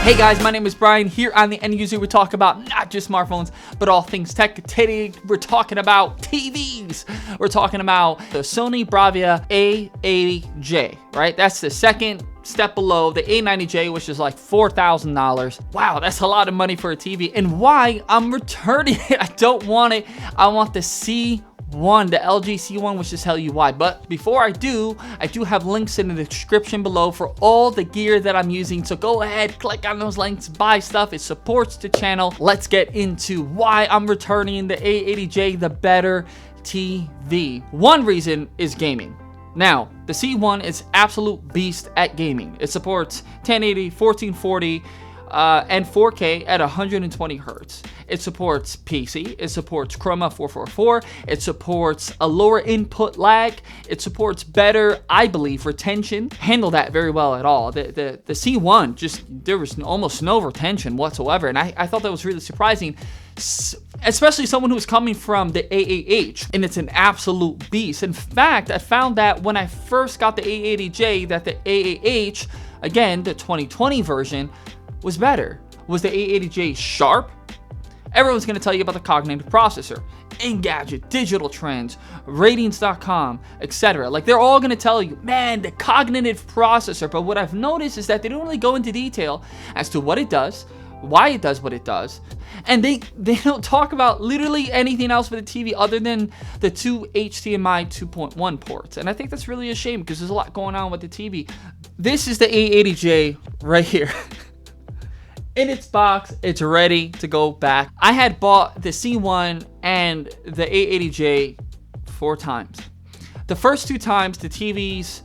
Hey guys, my name is Brian. Here on the End User, we talk about not just smartphones, but all things tech. Today, we're talking about TVs. We're talking about the Sony Bravia A80J, right? That's the second step below the A90J, which is like $4,000. Wow, that's a lot of money for a TV. And why I'm returning it. I don't want it. I want the C1, the LG C1, which is tell you why. But before I do have links in the description below for all the gear that I'm using. So go ahead, click on those links, buy stuff. It supports the channel. Let's get into why I'm returning the A80J, the better TV. One reason is gaming. Now, the C1 is absolute beast at gaming. It supports 1080, 1440, and 4K at 120 hertz. It supports PC, it supports Chroma 444, it supports a lower input lag, it supports better, I believe, retention. Handle that very well at all. The C1, just, there was almost no retention whatsoever, and I thought that was really surprising, especially someone who's coming from the A8H, and it's an absolute beast. In fact, I found that when I first got the A80J, that the A8H, again, the 2020 version, was better. Was the A80J sharp? Everyone's going to tell you about the cognitive processor, Engadget, Digital Trends, Ratings.com, etc. Like, they're all going to tell you, man, the cognitive processor. But what I've noticed is that they don't really go into detail as to what it does, why it does what it does, and they don't talk about literally anything else with the TV other than the two HDMI 2.1 ports. And I think that's really a shame because there's a lot going on with the TV. This is the A80J right here. In its box, it's ready to go back. I had bought the C1 and the A80J 4 times. The first 2 times, the TVs,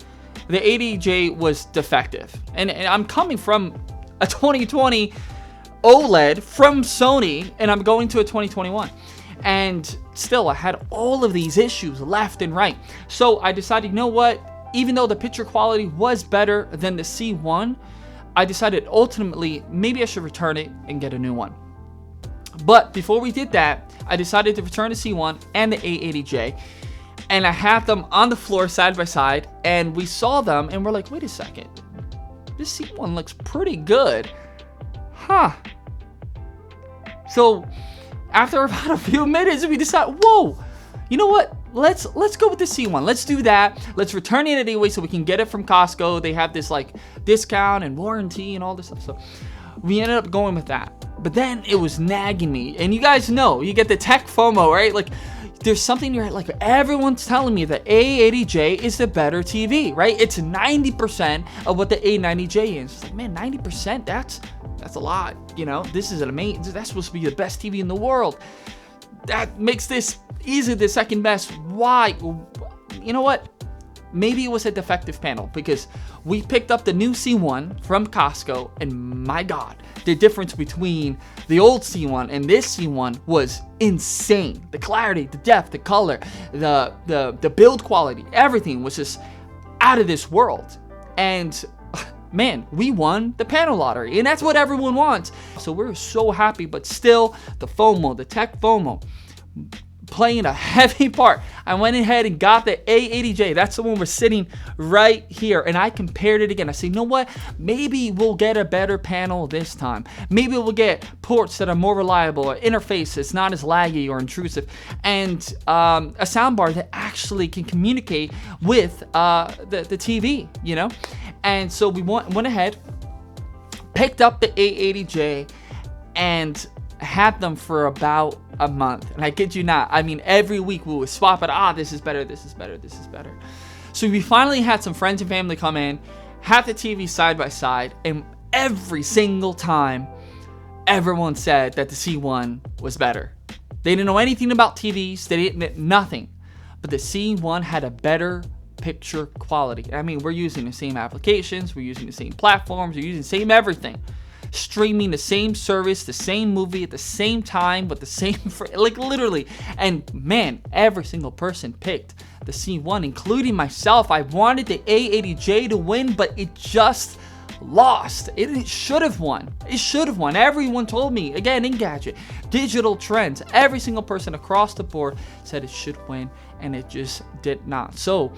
the A80J was defective. And I'm coming from a 2020 OLED from Sony, and I'm going to a 2021. And still, I had all of these issues left and right. So I decided, you know what? Even though the picture quality was better than the C1, I decided ultimately maybe I should return it and get a new one. But before we did that, I decided to return the C1 and the A80J, and I had them on the floor side by side, and we saw them and we're like, wait a second, this C1 looks pretty good, huh? So after about a few minutes, we decided, whoa, you know what? Let's go with the C1. Let's do that. Let's return it anyway so we can get it from Costco. They have this like discount and warranty and all this stuff. So we ended up going with that. But then it was nagging me. And you guys know, you get the tech FOMO, right? Like, there's something you're like, everyone's telling me that A80J is the better TV, right? It's 90% of what the A90J is. It's like, man, 90%, that's a lot. You know, this is an amazing, that's supposed to be the best TV in the world. That makes this easily the second best. Why? You know what? Maybe it was a defective panel, because we picked up the new C1 from Costco, and my God, the difference between the old C1 and this C1 was insane. The clarity, the depth, the color, the build quality, everything was just out of this world. And man, we won the panel lottery, and that's what everyone wants. So we're so happy, but still, the FOMO, the tech FOMO, playing a heavy part. I went ahead and got the A80J. That's the one we're sitting right here. And I compared it again. I said, you know what? Maybe we'll get a better panel this time. Maybe we'll get ports that are more reliable, or interface that's not as laggy or intrusive, and a soundbar that actually can communicate with the TV, you know? And so we went ahead, picked up the A80J, and had them for about a month. And I kid you not, I mean, every week we would swap it. This is better, this is better, this is better. So we finally had some friends and family come in, had the TV side by side, and every single time, everyone said that the C1 was better. They didn't know anything about TVs, they didn't know nothing. But the C1 had a better picture quality. I mean, we're using the same applications, we're using the same platforms, we're using the same everything. Streaming the same service, the same movie at the same time with the same, like literally. And man, every single person picked the C1, including myself. I wanted the A80J to win, but it just lost. It should have won. It should have won. Everyone told me, again, Engadget, Digital Trends, every single person across the board said it should win, and it just did not. So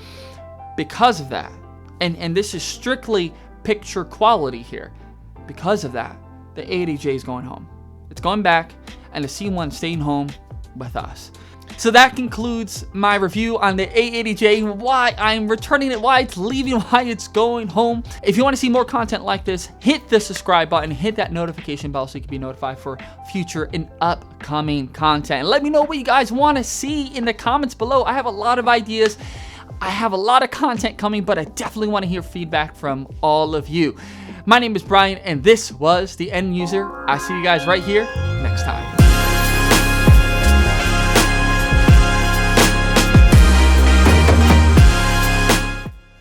because of that, and this is strictly picture quality here, because of that, the A80J is going home. It's going back, and the C1 staying home with us. So that concludes my review on the A80J, why I'm returning it, why it's leaving, why it's going home. If you want to see more content like this, hit the subscribe button, hit that notification bell so you can be notified for future and upcoming content. And let me know what you guys want to see in the comments below. I have a lot of ideas. I have a lot of content coming, but I definitely want to hear feedback from all of you. My name is Brian, and this was The End User. I'll see you guys right here